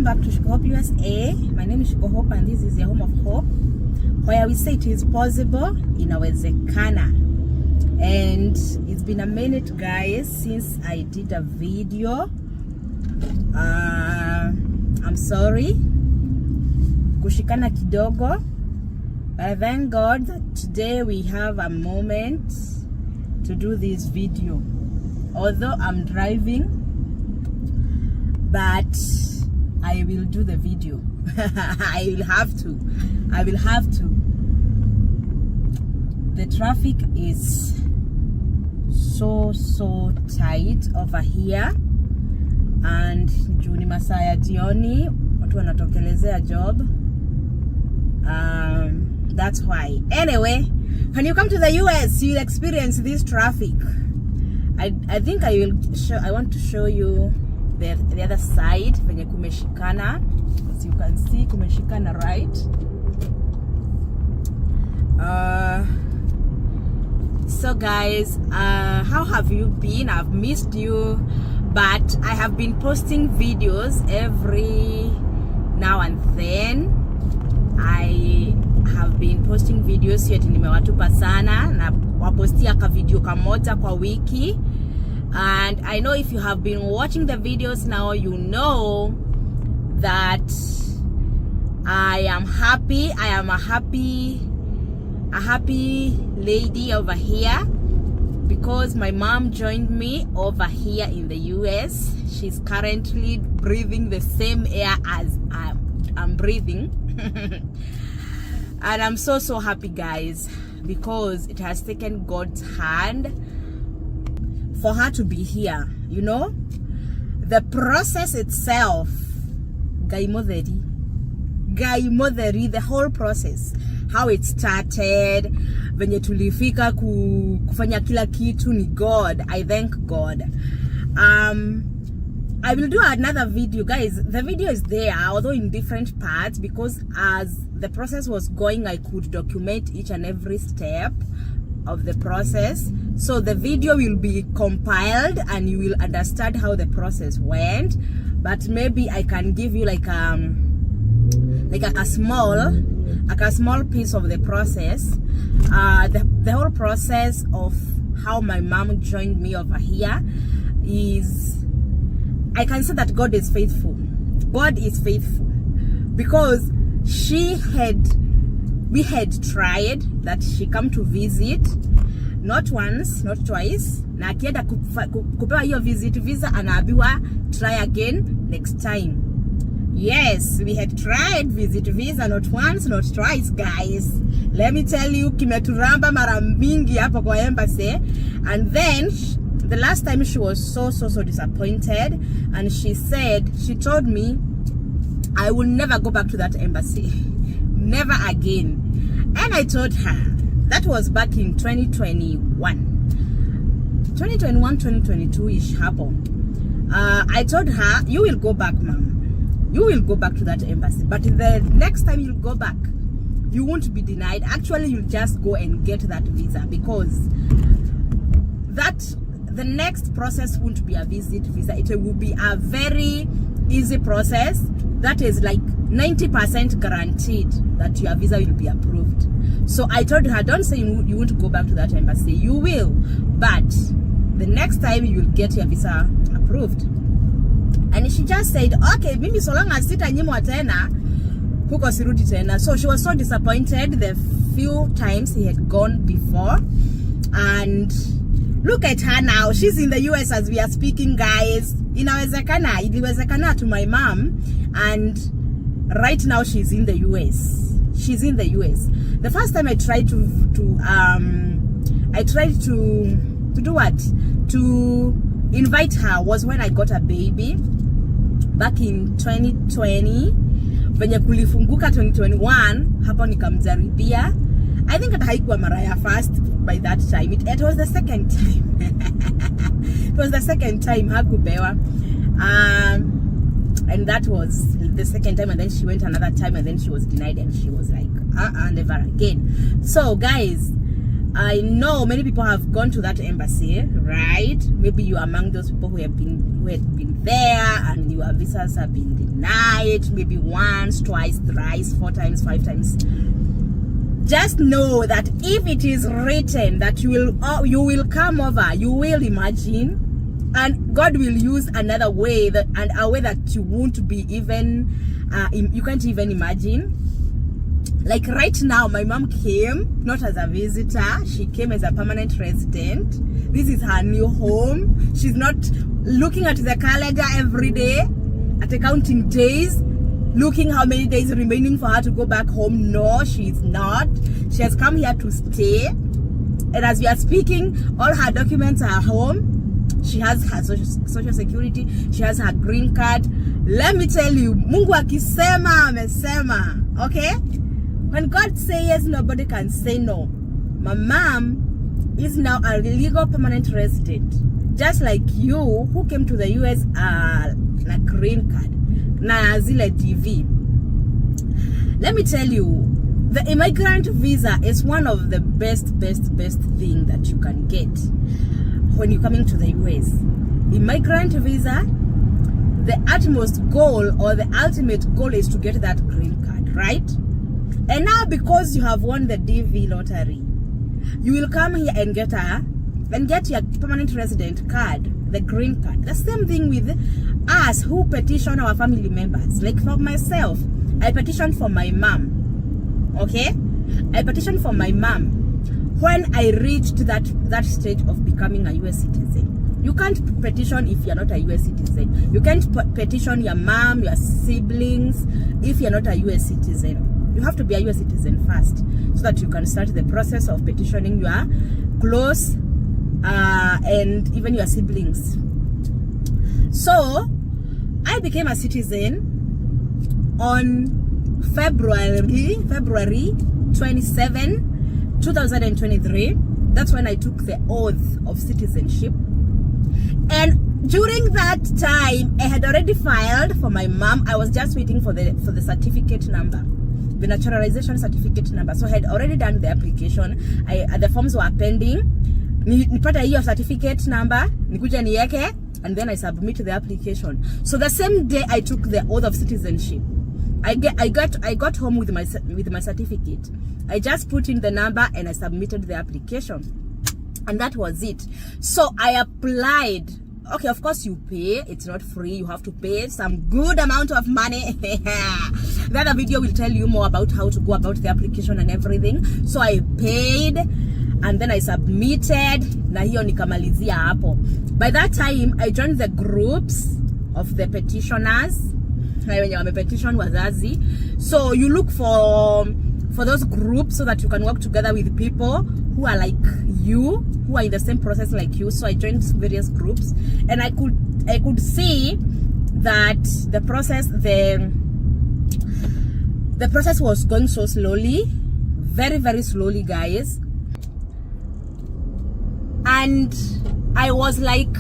Welcome back to Shiko Hope USA. My name is Shiko Hope and this is your home of hope, where we say it is possible, inawezekana. And it's been a minute, guys, since I did a video. I'm sorry, kushikana kidogo, but I thank God that today we have a moment to do this video. Although I'm driving, but I will do the video. I will have to. The traffic is so tight over here, and juni masaa ya jioni watu wanatokelezea job. That's why. Anyway, when you come to the US, you'll experience this traffic. I think I want to show you the other side venye kumeshikana. As you can see, kumeshikana, right? So guys, how have you been? I've missed you, but I have been posting videos every now and then. I have been posting videos yet nimewatupa sana na wapostia ka video kamoja kwa wiki. And I know if you have been watching the videos now, you know that I am happy. I am a happy lady over here because my mom joined me over here in the US. She's currently breathing the same air as I'm breathing. And I'm so happy, guys, because it has taken God's hand for her to be here. You know, the process itself, the whole process, how it started, venye tulifika kufanya kila kitu ni God. I thank God. I will do another video, guys. The video is there, although in different parts, because as the process was going, I could document each and every step of the process. So the video will be compiled and you will understand how the process went. But maybe I can give you like a small piece of the process. The whole process of how my mom joined me over here is, I can say that God is faithful. God is faithful because we had tried that she come to visit, not once, not twice, na akienda kupewa hiyo visit visa anaambiwa try again next time. Yes, we had tried visit visa not once, not twice, guys. Let me tell you, kimeturamba mara mingi hapo kwa embassy. And then the last time she was so disappointed, and she told me I will never go back to that embassy. Never again. And I told her, that was back in 2022-ish hapo. I told her, you will go back, ma'am. You will go back to that embassy. But the next time you go back, you won't be denied. Actually, you'll just go and get that visa, because the next process won't be a visit visa. It will be a very easy process that is like 90% guaranteed that your visa will be approved. So I told her, don't say you won't go back to that embassy. You will, but the next time you will get your visa approved. And she just said, okay, mimi so long as sitanyimwa tena huko sirudi tena. So she was so disappointed the few times he had gone before. And look at her now. She's in the US as we are speaking, guys. Inawezekana, iliwezekana to my mom, and right now she's in the US. She's in the US. The first time I tried to do what? To invite her was when I got a baby back in 2020. Venye kulifunguka 2021, hapo nikamjaribia. I think it haikuwa mara ya first by that time. It was the second time. It was the second time hakupewa. And that was the second time, and then she went another time, and then she was denied, and she was like, never again. So guys, I know many people have gone to that embassy, right? Maybe you are among those people who had been there and your visas have been denied, maybe once, twice, thrice, 4 times, 5 times. Just know that if it is written that you will come over, you will imagine, and God will use another way, and a way that you won't be even, you can't even imagine. Like right now, my mom came not as a visitor, she came as a permanent resident. This is her new home. She's not looking at the calendar every day, at counting days, looking how many days remaining for her to go back home. No, she's not. She has come here to stay. And as we are speaking, all her documents are home. She has her social security. She has her green card. Let me tell you, Mungu akisema amesema, okay? When God says, nobody can say no. My mom is now a legal permanent resident, just like you, who came to the US na green card, na zile DV. Let me tell you, the immigrant visa is one of the best thing that you can get when you're coming to the US. Immigrant visa, the utmost goal or the ultimate goal is to get that green card, right? And now, because you have won the DV lottery, you will come here and get your permanent resident card, the green card. The same thing with us who petition our family members. Like for myself, I petitioned for my mom. Okay, I petitioned for my mom when I reached that stage of becoming a US citizen. You can't petition if you're not a US citizen. You can't petition your mom, your siblings if you're not a US citizen. You have to be a US citizen first, so that you can start the process of petitioning your close and even your siblings. So I became a citizen on February 27, 2023. That's when I took the oath of citizenship. And during that time, I had already filed for my mom. I was just waiting for the certificate number, the naturalization certificate number. So I had already done the application. The forms were pending. Nipata hiyo certificate number, nikuja niweke, and then I submit the application. So the same day I took the oath of citizenship, I got home with my certificate. I just put in the number and I submitted the application, and that was it. So I applied. Okay, of course you pay. It's not free. You have to pay some good amount of money. The other video will tell you more about how to go about the application and everything. So I paid, and then I submitted. Na hiyo nikamalizia hapo. By that time, I joined the groups of the petitioners. When you petition wazazi. So you look for those groups so that you can work together with people who are like you, who are in the same process like you. So I joined various groups, and I could see that the process was going so slowly, very slowly, guys. And I was like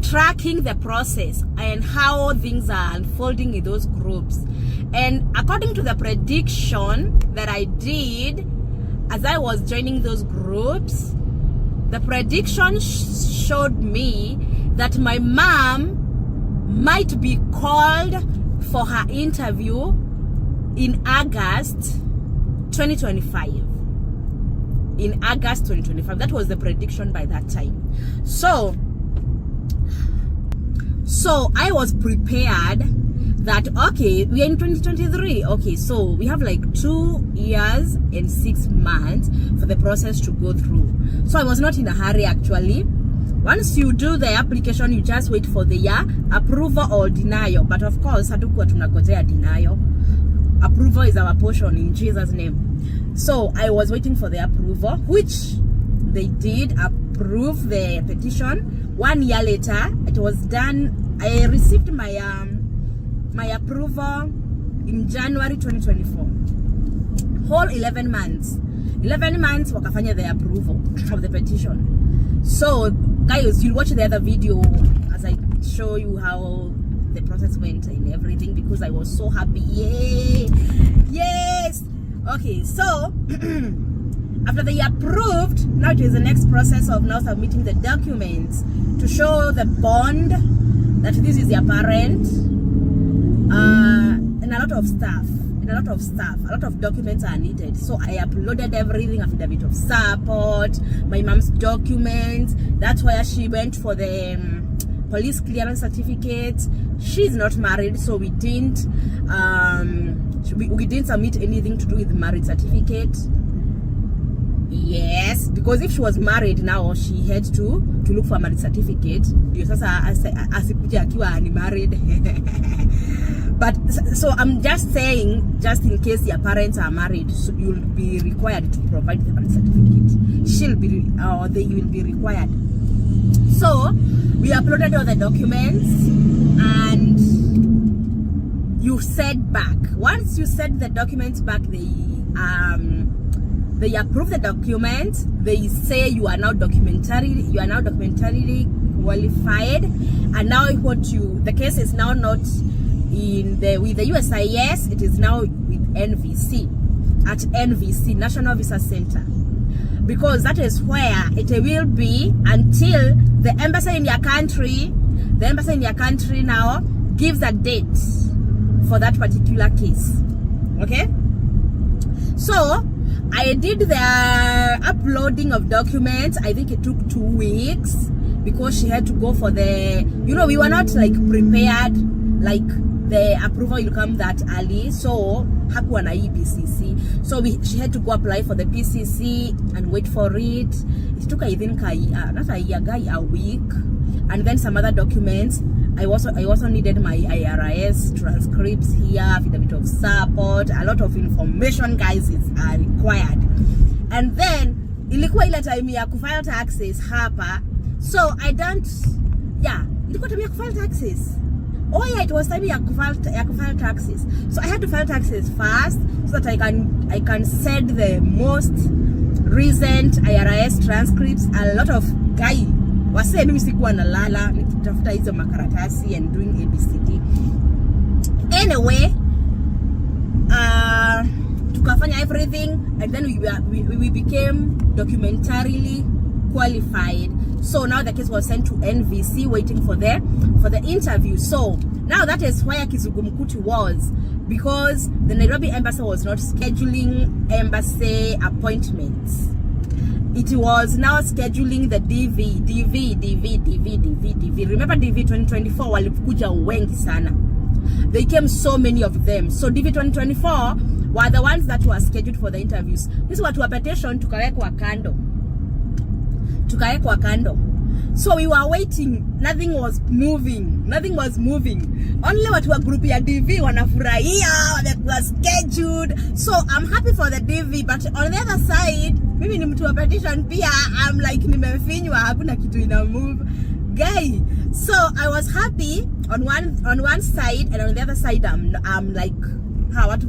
tracking the process and how things are unfolding in those groups. And according to the prediction that I did as I was joining those groups, the prediction showed me that my mom might be called for her interview in August 2025. In August 2025. That was the prediction by that time. So I was prepared that, okay, we are in 2023. Okay, so we have like 2 years and 6 months for the process to go through. So I was not in a hurry actually. Once you do the application, you just wait for the approval or denial. But of course, hatukuwa tunangojea denial. Approval is our portion in Jesus' name. So I was waiting for the approval, which they did approve the petition. 1 year later, it was done. I received my approval in January 2024. Whole 11 months. 11 months wakafanya the approval of the petition. So guys, you'll watch the other video as I show you how the process went and everything, because I was so happy. Yay! Yes! Okay, so After they approved, now it is the next process of now submitting the documents to show the bond that this is their parent, and a lot of stuff. A lot of documents are needed. So I uploaded everything, affidavit of support, my mom's documents. That's where she went for the police clearance certificate. She's not married, so we didn't submit anything to do with the marriage certificate. Yes, because if she was married now, she had to look for a marriage certificate. Asikuja akiwa married. But so I'm just saying, just in case your parents are married, so you'll be required to provide the marriage certificate. They will be required. So we uploaded all the documents, and you sent back. Once you send the documents back, they approve the documents. They say you are now documentarily qualified, and now the case is now not with the USIS, it is now with NVC, at NVC, National Visa Center, because that is where it will be until the embassy in your country now gives a date for that particular case. Okay, so I did the uploading of documents. I think it took 2 weeks because she had to go for the, we were not like prepared, like the approval will come that early, so hakuwa na PCC, so she had to go apply for the PCC and wait for it. It took I think a week, and then some other documents. I also needed my IRS transcripts here, affidavit of support, a lot of information, guys, is required. And then ilikuwa ile time ya kufile taxes hapa, so ilikuwa time ya kufile taxes. Oh yeah, it was time ya kufile taxes. So I had to file taxes first so that I can send the most recent IRS transcripts. A lot of guy wase mimi sikuwa nalala nikitafuta hizo makaratasi and doing ABCD. Anyway, tukafanya everything, and then we became documentarily qualified. So now the case was sent to NVC, waiting for the interview. So now that is where Kizugumkuti was, because the Nairobi embassy was not scheduling embassy appointments. It was now scheduling the DV. Remember DV 2024 walikuja wengi sana. They came so many of them. So DV 2024 were the ones that were scheduled for the interviews. This was to a petition tukawekwa kando. So we were waiting, nothing was moving. Only watu wa group ya DV wanafurahia, wamekuwa scheduled. So I'm happy for the DV, but on the other side, mimi ni mtu wa petition pia, I'm like nimefinywa, hakuna kitu ina move. Guy, so I was happy on one side, and on the other side I'm like, what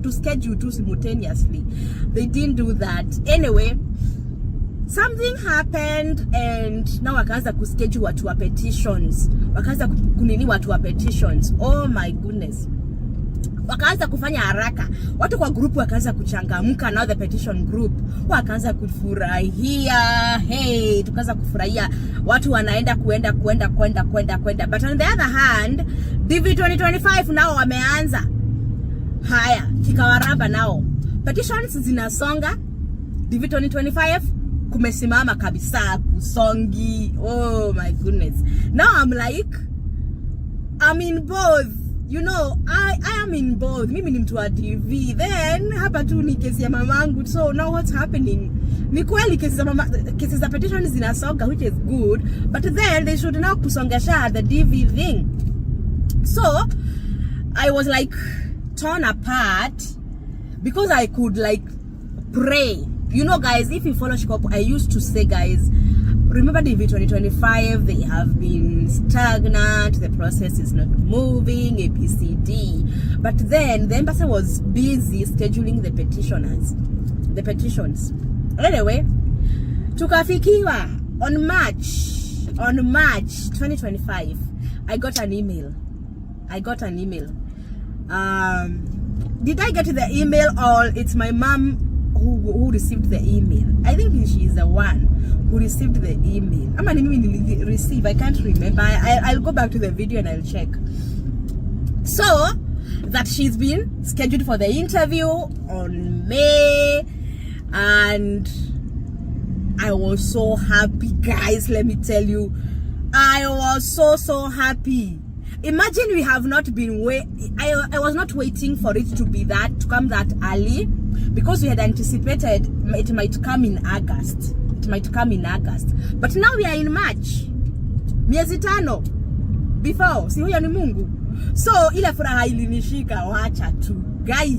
to schedule two simultaneously. They didn't do that. Anyway, something happened, and now wakaanza kuschedule watu wa petitions. Wakaanza kunini watu wa petitions. Oh my goodness. Wakaanza kufanya haraka. Watu kwa group wakaanza kuchangamka. Now the petition group wakaanza kufurahia. Hey, tukaanza kufurahia. Watu wanaenda kwenda. But on the other hand, DV 2025 nao wameanza. Haya, kikawaraba nao. Petitions zinasonga. DV 2025 kumesimama kabisa, kusongi. Oh my goodness. Now I'm like, I'm in both. I am in both. Mimi ni mtu wa DV. Then hapa tu ni kesi ya mamangu. So now what's happening? Ni kweli kesi za petitions zinasonga, which is good, but then they should now kusongesha the DV thing. So I was like torn apart because I could like pray. Guys, if you follow Shiko, I used to say, guys, remember DV 2025, they have been stagnant, the process is not moving, ABCD. But then the embassy was busy scheduling the petitions. Anyway, tukafikiwa on March 2025, I got an email. Did I get the email, or it's my mom who received the email. I think she is the one who received the email. I mean, receive. I can't remember. I'll go back to the video and I'll check. So that she's been scheduled for the interview on May, and I was so happy, guys. Let me tell you, I was so happy. Imagine we have not been I was not waiting for it to come that early, because we had anticipated it might come in August. But now we are in March. Miezi tano before. Si huyo ni Mungu. So ile furaha ilinishika, wacha tu guy.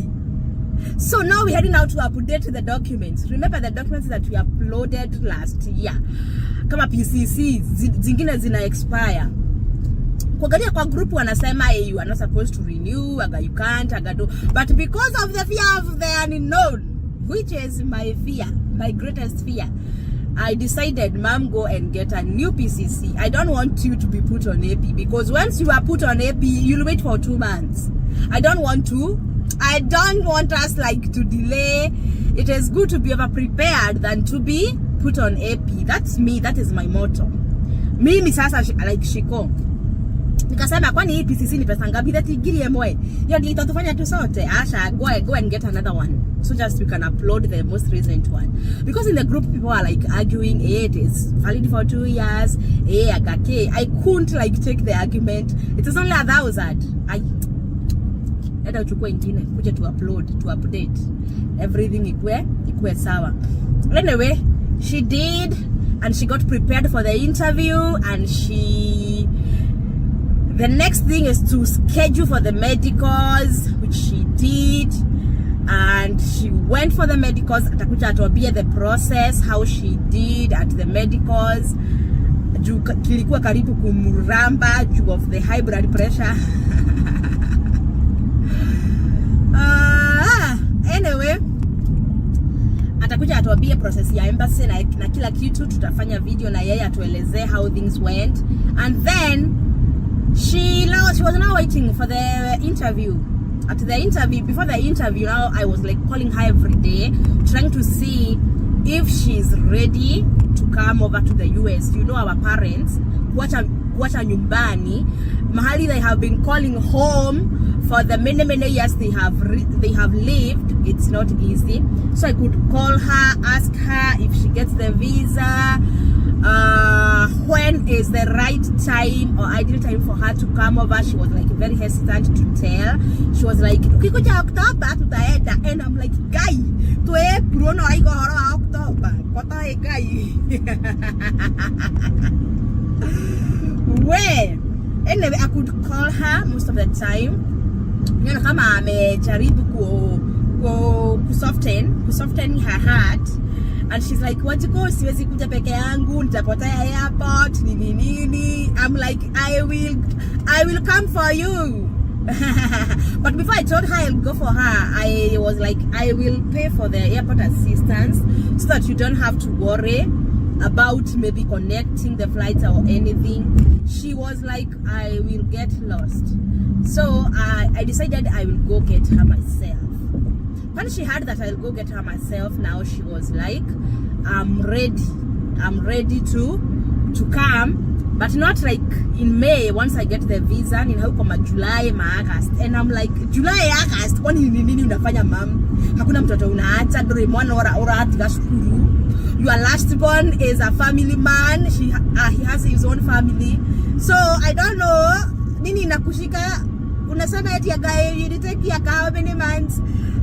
So now we're heading out to update the documents. Remember the documents that we uploaded last year. Kama PCC zingine zina expire. Kuangalia kwa group wanasema you are not supposed to renew, you can't, but because of the fear of the unknown, which is my fear, my greatest fear, I decided, Mom, go and get a new PCC. I don't want you to be put on AP, because once you are put on AP, you'll wait for 2 months. I don't want us like to delay. It is good to be over prepared than to be put on AP. That's me. That is my motto. Mimi sasa like Shiko. Nikasema kwani hii PCC ni pesa ngapi? That igirie moe. Hiyo ndio itatufanya tu sote. Asha, go and get another one. So just we can upload the most recent one. Because in the group people are like arguing, it is valid for 2 years. Agake. I couldn't like take the argument. It is only 1,000. Eda uchukue ingine kuja to upload, to update. Everything ikwe sawa. Anyway, she did, and she got prepared for the interview, and the next thing is to schedule for the medicals, which she did, and she went for the medicals. Atakuja atuambie the process, how she did at the medicals. Kilikuwa karibu kumuramba due of the high blood pressure. Anyway, atakuja atuambie process ya embassy na kila kitu. Tutafanya video na yeye atuelezee how things went, and then she was now waiting for the interview. Before the interview, now I was like calling her every day, trying to see if she's ready to come over to the US. You know, our parents, kuacha nyumbani, mahali they have been calling home for the many years they have lived. It's not easy. So I could call her, ask her if she gets the visa, when is the right time or ideal time for her to come over. She was like very hesitant to tell. She was like, ukikuja October tutaenda, and I'm like, guy, tuwe purono aigo horo October kota guy. Well, anyway, I could call her most of the time. Yana kama amejaribu kusoften her heart, and she's like, wajiko siwezi kuja peke yangu, nitapotea airport nini. I'm like, I will come for you. But before I told her I'll go for her, I was like, I will pay for the airport assistance so that you don't have to worry about maybe connecting the flights or anything. She was like, I will get lost. So I decided I will go get her myself. When she heard that I'll go get her myself, now she was like, I'm ready to come, but not like in May once I get the visa. Ninauko July, August, and I'm like, July, August, kwani nini unafanya mam? Hakuna mtoto unaacha dore mwana ora atika shukuru. Your last born is a family man. He has his own family. So I don't know nini nakushika. Unasema eti guy you take ya how many months.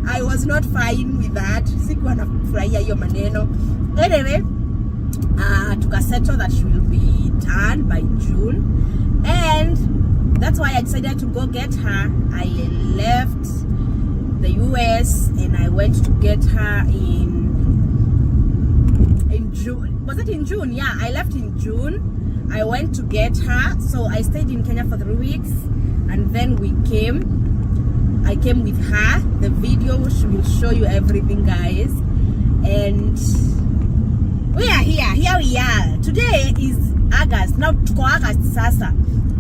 I was not fine with that. Sikuwa nafurahia hiyo maneno. Anyway, tukasettle that she will be done by June, and that's why I decided to go get her. I left the US and I went to get her in June. Was it in June? Yeah, I left in June. I went to get her. So I stayed in Kenya for 3 weeks, and then I came with her. The video will show you everything, guys. And we are here we are. Today is August. Now tuko August sasa.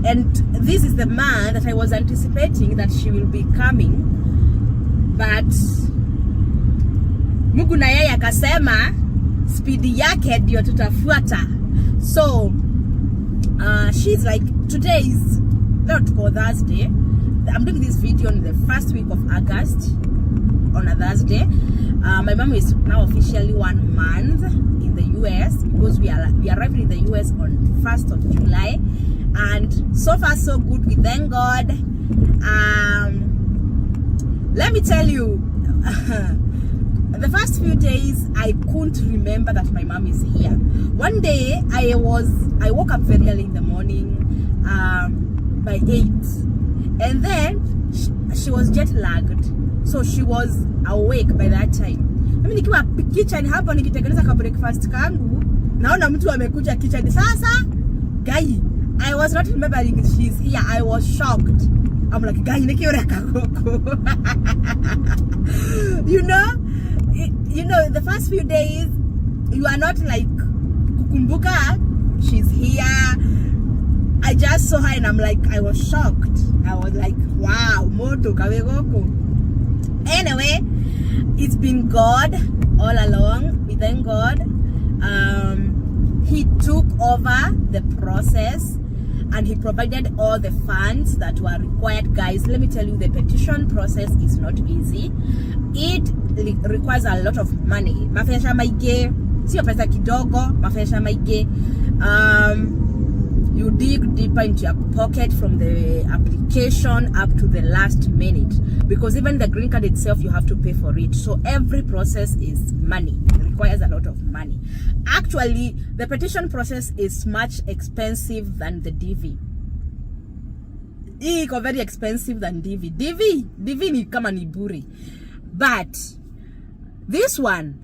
And this is the man that I was anticipating that she will be coming. But Mungu na yeye akasema speed yake ndio tutafuata. So she's like, today is not Thursday. I'm doing this video on the first week of August on a Thursday. My mom is now officially 1 month in the US because we arrived in the US on 1st of July, and so far so good. We thank God. Let me tell you, the first few days I couldn't remember that my mom is here. One day I woke up very early in the morning, by 8, and then she was jet lagged, so she was awake by that time. Mimi nikiwa kitchen hapo nikitengeneza ka breakfast kangu, naona mtu amekuja kitchen. Sasa guy, I was not remembering she's here. I was shocked. I'm like, guy, nikioreka koko. You know, the first few days you are not like kukumbuka she's here. I just saw her and I'm like, I was shocked. I was like, wow, moto kawegoko. Anyway, it's been God all along. We thank God. He took over the process and he provided all the funds that were required. Guys, let me tell you, the petition process is not easy. It requires a lot of money. Mafesha maige, sio pesa kidogo, mafesha maige. You dig deeper into your pocket from the application up to the last minute, because even the green card itself, you have to pay for it. So every process is money. It requires a lot of money. Actually, the petition process is much expensive than the DV. Iko very expensive than DV. DV ni kama ni bure. But this one,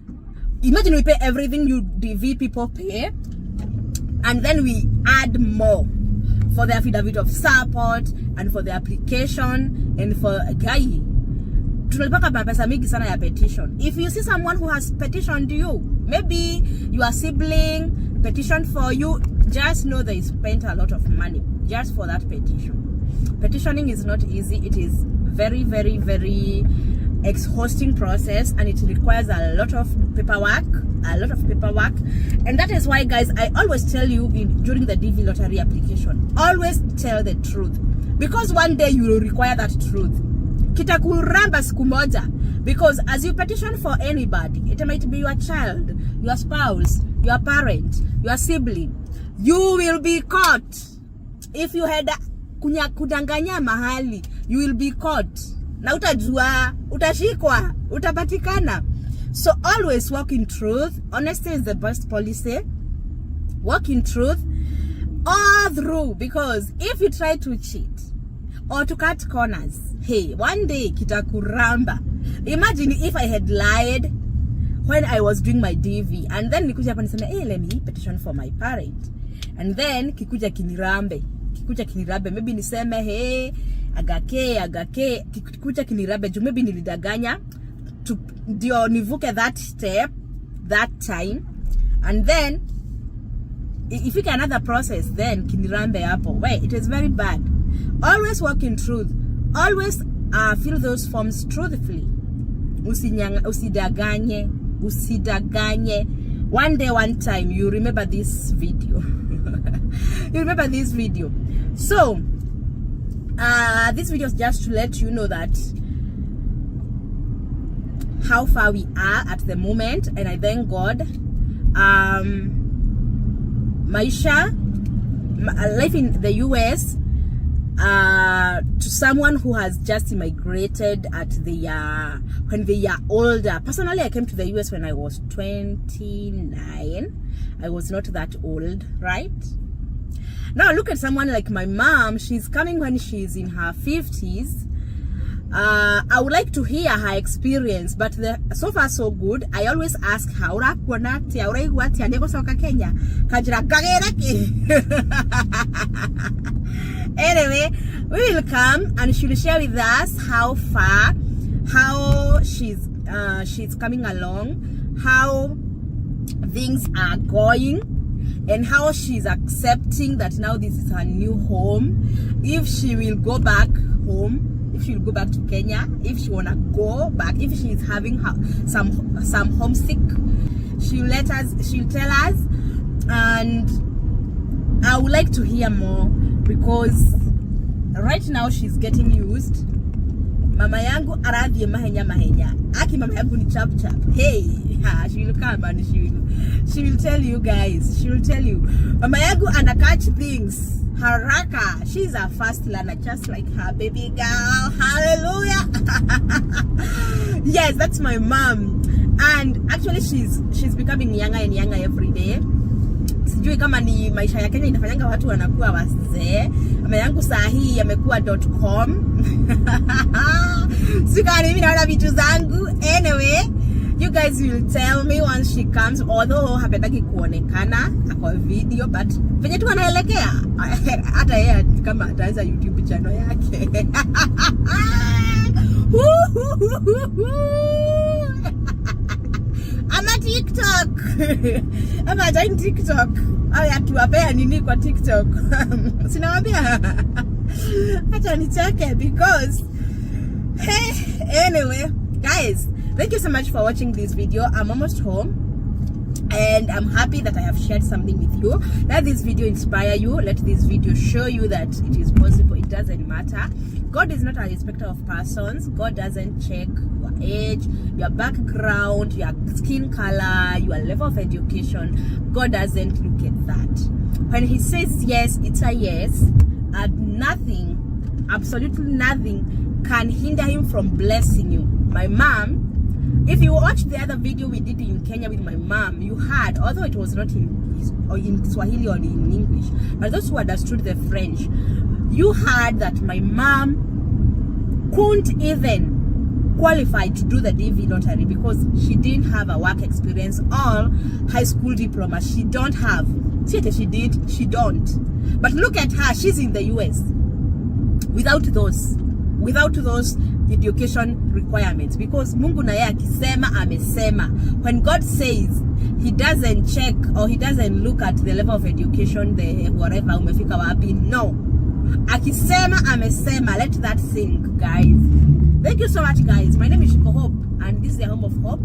imagine we pay everything you DV people pay, and then we add more for the affidavit of support and for the application and for guy. Tunalipaka pesa mingi sana ya petition. If you see someone who has petitioned you, maybe your sibling petitioned for you, just know they spent a lot of money just for that petition. Petitioning is not easy. It is very, very, very exhausting process, and it requires a lot of paperwork, and that is why, guys, I always tell you during the DV lottery application, always tell the truth, because one day you will require that truth. Kitakuramba siku moja, because as you petition for anybody, it might be your child, your spouse, your parent, your sibling, you will be caught. If you had kudanganya mahali, you will be caught. Na utajua, utashikwa, utapatikana. So always walk in truth. Honesty is the best policy. Walk in truth all through, because if you try to cheat or to cut corners, hey, one day kitakuramba. Imagine if I had lied when I was doing my DV, and then nikuja hapa niseme, hey, let me petition for my parent, and then kikuja kinirambe, maybe niseme, hey, agake kikuja kinirabe juu maybe nilidanganya to ndio nivuke that step that time, and then if you can another process, then kinirambe hapo. Wait, it is very bad. Always walk in truth. Always fill those forms truthfully. Usidaganye. One day, one time, you remember this video. So this video is just to let you know that how far we are at the moment, and I thank God. Maisha, life in the US, to someone who has just immigrated at the when they are older. Personally, I came to the US when I was 29. I was not that old, right? Now look at someone like my mom. She's coming when she's in her 50s. I would like to hear her experience, but so far so good. I always ask her, anyway, we will come and she will share with us how far, how she's coming along, how things are going, and how she's accepting that now this is her new home. If she will go back home if she'll go back to Kenya, if she wanna go back, if she's having some homesick, she'll tell us, and I would like to hear more, because right now she's getting used. Mama yangu aradhi mahenya. Aki mama yangu ni chap. Hey, she will come and she will tell you guys. She will tell you. Mama yangu ana catch things. Haraka. She's a fast learner, just like her baby girl. Hallelujah. Yes, that's my mom. And actually she's becoming younger and younger every day. Sijui kama ni maisha ya Kenya inafanyanga watu wanakuwa wazee. Mama yangu saa hii amekuwa .com. Sika mimi naona vitu zangu. Anyway, you guys will tell me once she comes, although hapendaki kuonekana kwa video, but venye tu anaelekea hata yeye kama ataanza YouTube channel yake. Ama TikTok. Ama join TikTok. Aya tuwapea nini kwa TikTok? Sinawambia. Acha nicheke because anyway, guys, thank you so much for watching this video. I'm almost home. And I'm happy that I have shared something with you. Let this video inspire you. Let this video show you that it is possible. It doesn't matter. God is not a respecter of persons. God doesn't check your age, your background, your skin color, your level of education. God doesn't look at that. When he says yes, it's a yes. And nothing, absolutely nothing, can hinder him from blessing you. My mom, if you watched the other video we did in Kenya with my mom, you heard, although it was not in Swahili or in English, but those who understood the French, you heard that my mom couldn't even qualify to do the DV lottery because she didn't have a work experience or high school diploma. She don't have. She did, she don't. But look at her, she's in the US without those education requirements, because Mungu na yeye akisema amesema. When God says, he doesn't check or he doesn't look at the level of education, the whatever umefika wapi. No, akisema amesema. Let that sink, guys. Thank you so much, guys. My name is Shiko Hope, and this is the home of hope,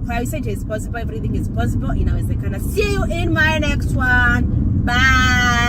where we say it is possible, everything is possible. Inawezekana. See you in my next one. Bye.